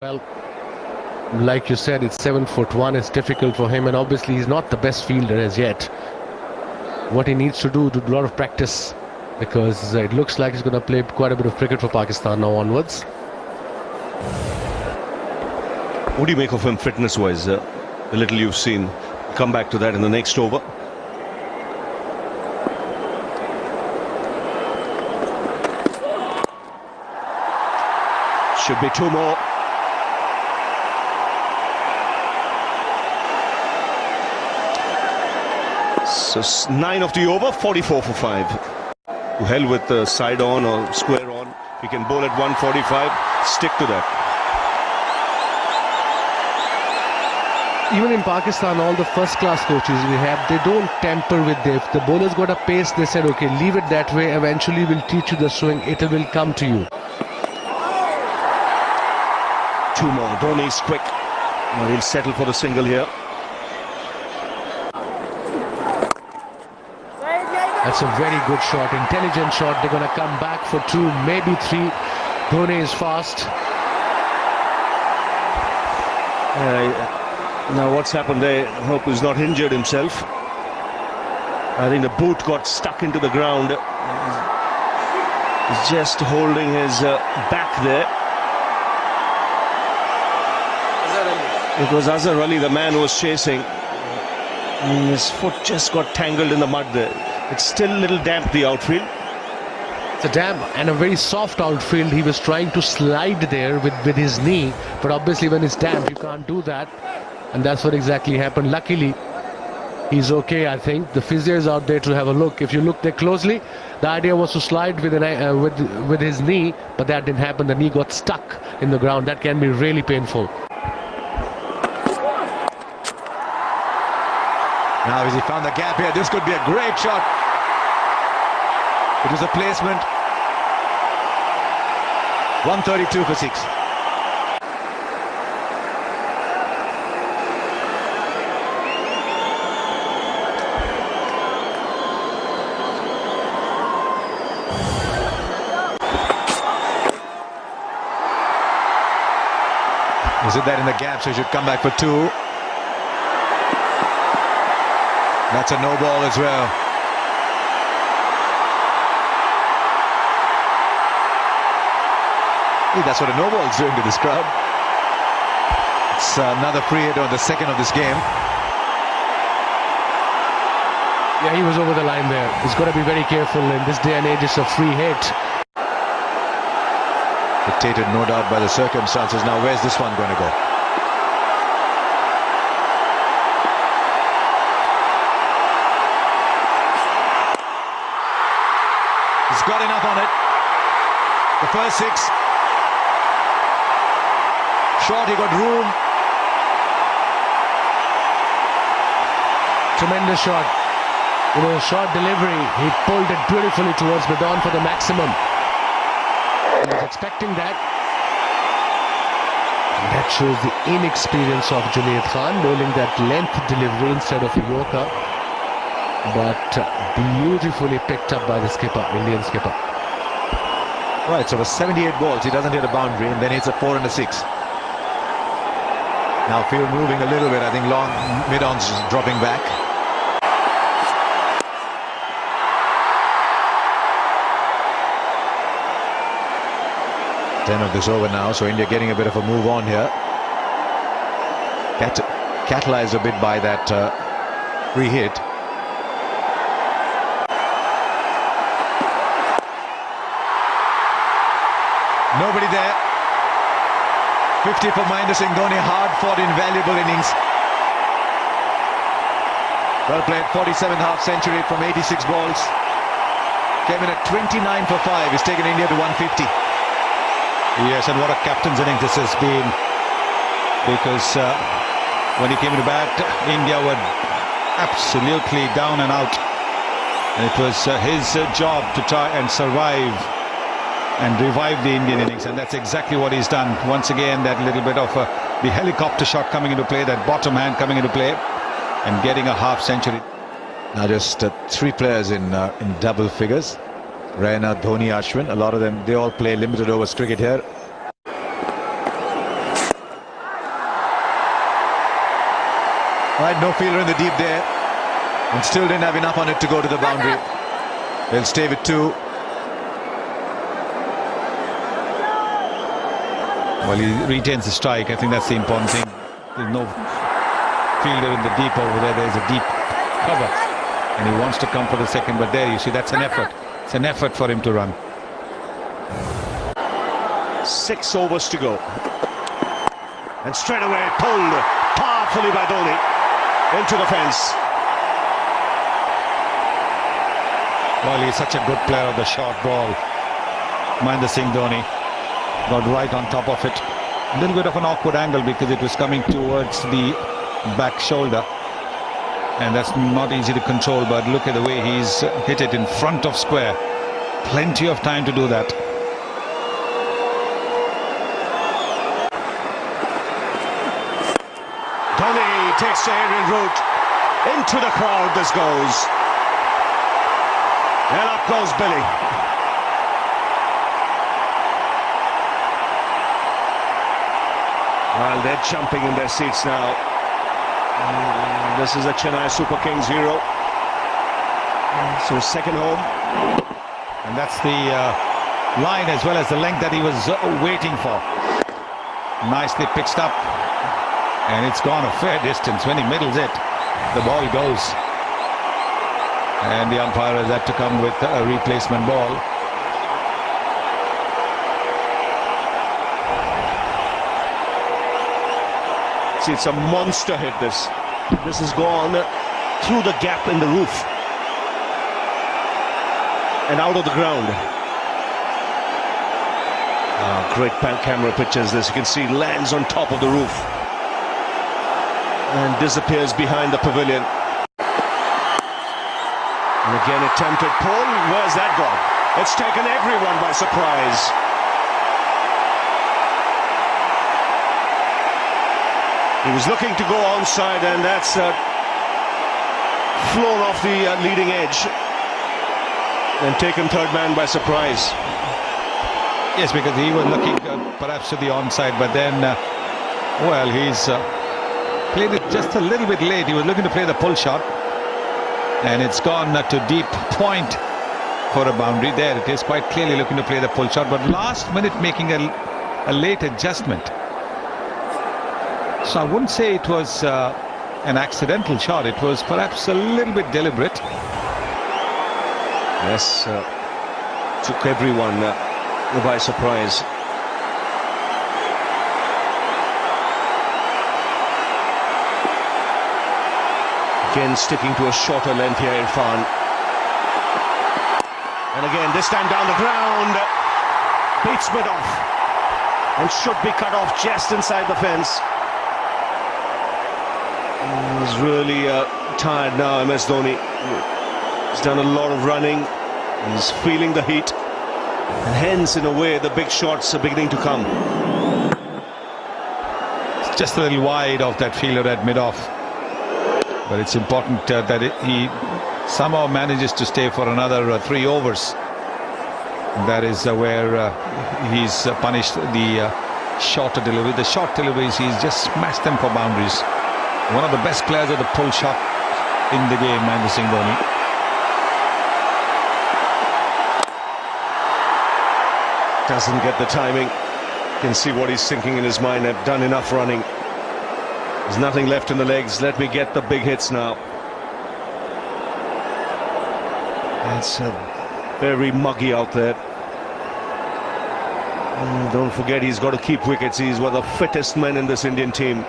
Well, like you said, it's 7'1". It's difficult for him, and obviously he's not the best fielder as yet. What he needs to do a lot of practice, because it looks like he's going to play quite a bit of cricket for Pakistan now onwards. What do you make of him fitness-wise? The little you've seen. Come back to that in the next over. Should be two more. So 9 of the over, 44 for 5. To hell with the side on or square on. We can bowl at 145. Stick to that. Even in Pakistan, all the first-class coaches we have, they don't tamper with it. If the bowler's got a pace, they said, okay, leave it that way. Eventually, we'll teach you the swing. It will come to you. Two more. Dhoni's quick. Well, he'll settle for the single here. That's a very good shot, intelligent shot. They're going to come back for 2, maybe 3. Dhoni is fast. Now what's happened there? I hope he's not injured himself. I think the boot got stuck into the ground. He's just holding his back there. It was Azhar Ali, the man who was chasing. And his foot just got tangled in the mud there. It's still a little damp, the outfield. It's a damp and a very soft outfield. He was trying to slide there with his knee, but obviously when it's damp, you can't do that. And that's what exactly happened. Luckily, he's okay, I think. The physio is out there to have a look. If you look there closely, the idea was to slide with his knee, but that didn't happen. The knee got stuck in the ground. That can be really painful. Now has he found the gap here? This could be a great shot. It was a placement. 132 for 6. Is it that in the gap, so he should come back for 2. That's a no ball as well. Hey, that's what a no ball is doing to this crowd. It's another free hit on the second of this game. Yeah, he was over the line there. He's got to be very careful in this day and age. It's a free hit. Dictated, no doubt, by the circumstances. Now, where's this one going to go? He's got enough on it. The first 6. Short, he got room. Tremendous shot. You know, short delivery. He pulled it beautifully towards Madon for the maximum. He was expecting that. And that shows the inexperience of Junaid Khan, bowling that length delivery instead of a Yorker. But beautifully picked up by the skipper, Indian skipper. Right, so for 78 balls, he doesn't hit a boundary, and then hits a 4 and a 6. Now field moving a little bit. I think long mid-on's dropping back. Ten of this over now, so India getting a bit of a move on here. Catalyzed a bit by that free hit. Nobody there. 50 for Mahendra Singh Dhoni. Hard-fought, invaluable innings. Well played. 47th half century from 86 balls. Came in at 29 for 5. He's taken India to 150. Yes, and what a captain's innings this has been. Because when he came to bat, India were absolutely down and out. And it was his job to try and survive and revive the Indian innings, and that's exactly what he's done. Once again, that little bit of the helicopter shot coming into play, that bottom hand coming into play, and getting a half century. Now just 3 players in double figures. Raina, Dhoni, Ashwin, a lot of them, they all play limited overs cricket here. Right, no fielder in the deep there, and still didn't have enough on it to go to the boundary. They'll stay with 2. Well, he retains the strike. I think that's the important thing. There's no fielder in the deep over there. There's a deep cover, and he wants to come for the second, but there you see that's an effort. It's an effort for him to run. 6 overs to go, and straight away pulled powerfully by Dhoni into the fence. Well, he's such a good player of the short ball. Mahendra Singh Dhoni got right on top of it. A little bit of an awkward angle because it was coming towards the back shoulder, and that's not easy to control, but look at the way he's hit it in front of square. Plenty of time to do that. Dhoni takes the aerial route into the crowd. This goes, and up goes Billy. Well, they're jumping in their seats now. This is a Chennai Super Kings hero. So second home. And that's the line as well as the length that he was waiting for. Nicely pitched up. And it's gone a fair distance. When he middles it, the ball goes. And the umpire has had to come with a replacement ball. See, it's a monster hit, this. This has gone through the gap in the roof and out of the ground. Great camera pictures. This, you can see, lands on top of the roof and disappears behind the pavilion. And again, attempted pull. Where's that gone? It's taken everyone by surprise. He was looking to go onside, and that's flown off the leading edge and taken third man by surprise. Yes, because he was looking perhaps to the onside, but then, well, he's played it just a little bit late. He was looking to play the pull shot, and it's gone to deep point for a boundary. There it is, quite clearly looking to play the pull shot, but last minute making a late adjustment. So I wouldn't say it was an accidental shot. It was perhaps a little bit deliberate. Yes, took everyone by surprise. Again, sticking to a shorter length here, Irfan. And again, this time down the ground, beats mid off and should be cut off just inside the fence. He's really tired now, MS Dhoni. He's done a lot of running. He's feeling the heat. And hence, in a way, the big shots are beginning to come. It's just a little wide of that fielder at mid-off. But it's important that he somehow manages to stay for another 3 overs. That is where he's punished the shorter delivery. The short deliveries, he's just smashed them for boundaries. One of the best players of the pull shot in the game, Mahendra Singh Dhoni. Doesn't get the timing. You can see what he's thinking in his mind. I've done enough running. There's nothing left in the legs. Let me get the big hits now. It's very muggy out there. And don't forget, he's got to keep wickets. He's one of the fittest men in this Indian team.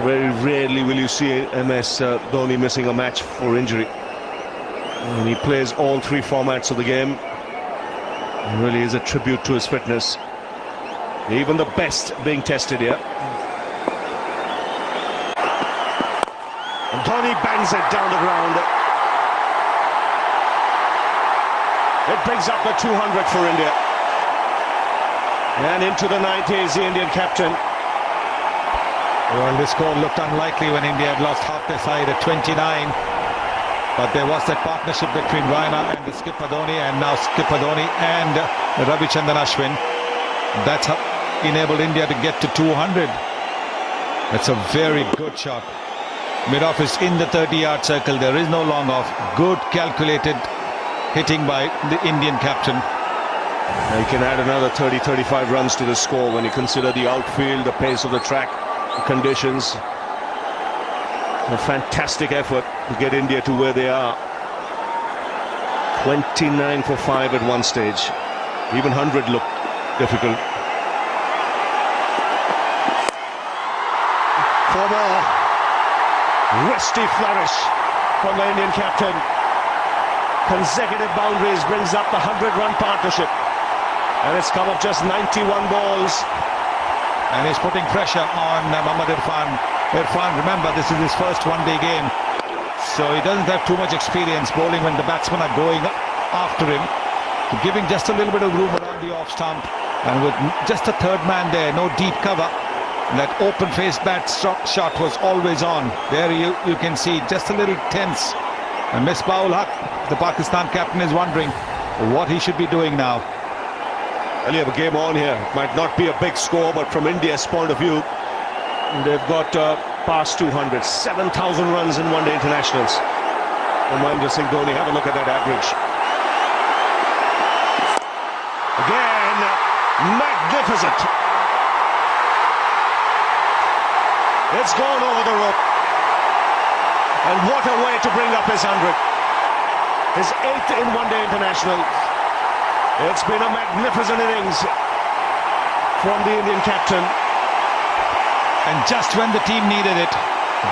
Very rarely will you see MS Dhoni missing a match for injury. And he plays all 3 formats of the game. It really is a tribute to his fitness. Even the best being tested here. And Dhoni bangs it down the ground. It brings up the 200 for India. And into the 90s, the Indian captain. Well, this score looked unlikely when India had lost half their side at 29. But there was that partnership between Raina and the skipper Dhoni, and now skipper Dhoni and Ravichandran Ashwin. That's enabled India to get to 200. That's a very good shot. Mid-off is in the 30-yard circle. There is no long off. Good calculated hitting by the Indian captain. He can add another 30-35 runs to the score when you consider the outfield, the pace of the track, the conditions. A fantastic effort to get India to where they are. 29 for 5 at one stage. Even 100 looked difficult. For more. Wristy flourish from the Indian captain. Consecutive boundaries brings up the 100-run partnership. And it's come up just 91 balls. And he's putting pressure on Mohammad Irfan. Irfan, remember, this is his first one-day game. So he doesn't have too much experience bowling when the batsmen are going after him. Giving just a little bit of room around the off stump. And with just a third man there, no deep cover. That open-faced bat shot was always on. There you can see just a little tense. And Misbah-ul Haq, the Pakistan captain, is wondering what he should be doing now. Well, you have a game on here. Might not be a big score, but from India's point of view, they've got past 200, 7,000 runs in one-day internationals. And Mahendra Singh Dhoni, have a look at that average. Again, magnificent. It's gone over the rope. And what a way to bring up his 100. His 8th in one-day international. It's been a magnificent innings from the Indian captain. And just when the team needed it,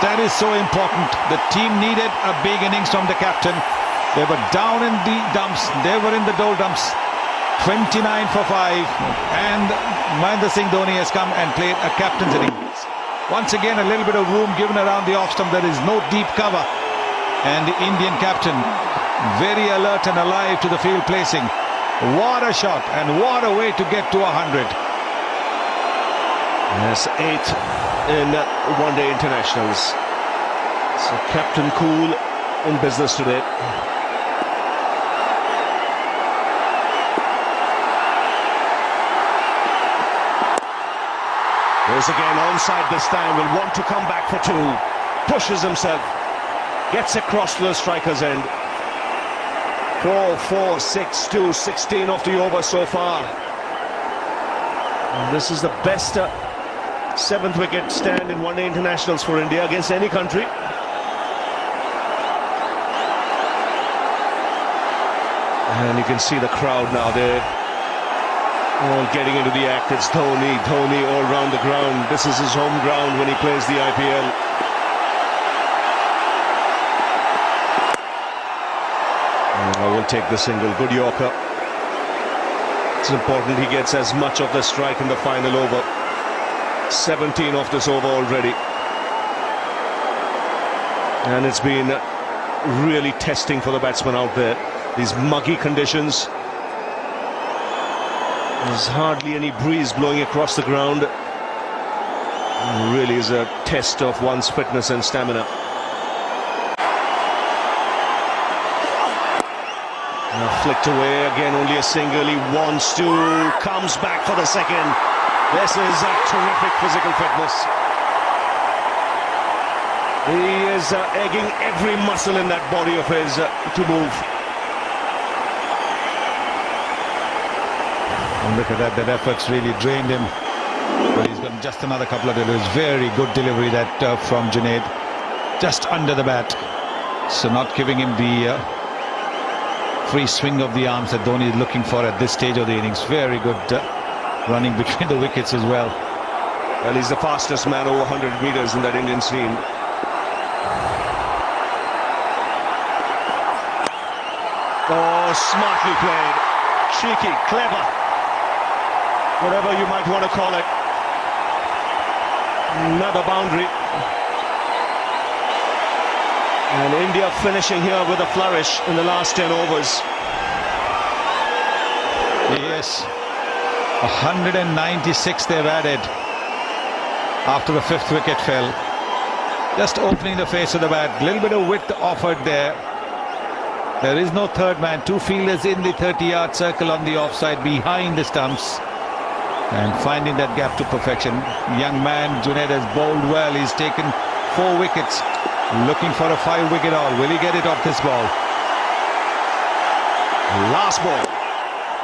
that is so important. The team needed a big innings from the captain. They were down in the dumps. They were in the doldrums. 29 for 5. And Mahendra Singh Dhoni has come and played a captain's innings. Once again, a little bit of room given around the off stump. There is no deep cover. And the Indian captain, very alert and alive to the field placing. What a shot, and what a way to get to 100. Yes, 8th in one-day internationals. So Captain Cool in business today. There's again onside this time, will want to come back for 2. Pushes himself, gets across to the striker's end. 4, 4, 6, 2, 16 off the over so far. And this is the best 7th wicket stand in one-day internationals for India against any country. And you can see the crowd now. They're all getting into the act. It's Dhoni all round the ground. This is his home ground when he plays the IPL. Will take the single. Good Yorker. It's important he gets as much of the strike in the final over. 17 off this over already. And it's been really testing for the batsman out there. These muggy conditions. There's hardly any breeze blowing across the ground. It really is a test of one's fitness and stamina. Flicked away again, only a single. He wants to, comes back for the second. This is a terrific physical fitness. He is egging every muscle in that body of his to move. And look at that, that effort's really drained him. But he's got just another couple of deliveries. Very good delivery that from Junaid. Just under the bat. So not giving him the free swing of the arms that Dhoni is looking for at this stage of the innings. Very good running between the wickets as well. Well, he's the fastest man over 100 meters in that Indian team. Oh, smartly played. Cheeky, clever. Whatever you might want to call it. Another boundary. And India finishing here with a flourish in the last 10 overs. Yes, 196 they've added after the 5th wicket fell. Just opening the face of the bat, a little bit of width offered there. There is no third man, 2 fielders in the 30-yard circle on the offside behind the stumps. and finding that gap to perfection. Young man Junaid has bowled well. He's taken 4 wickets, looking for a 5-wicket haul. Will he get it off this ball? Last ball,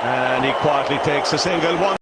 and he quietly takes a single. One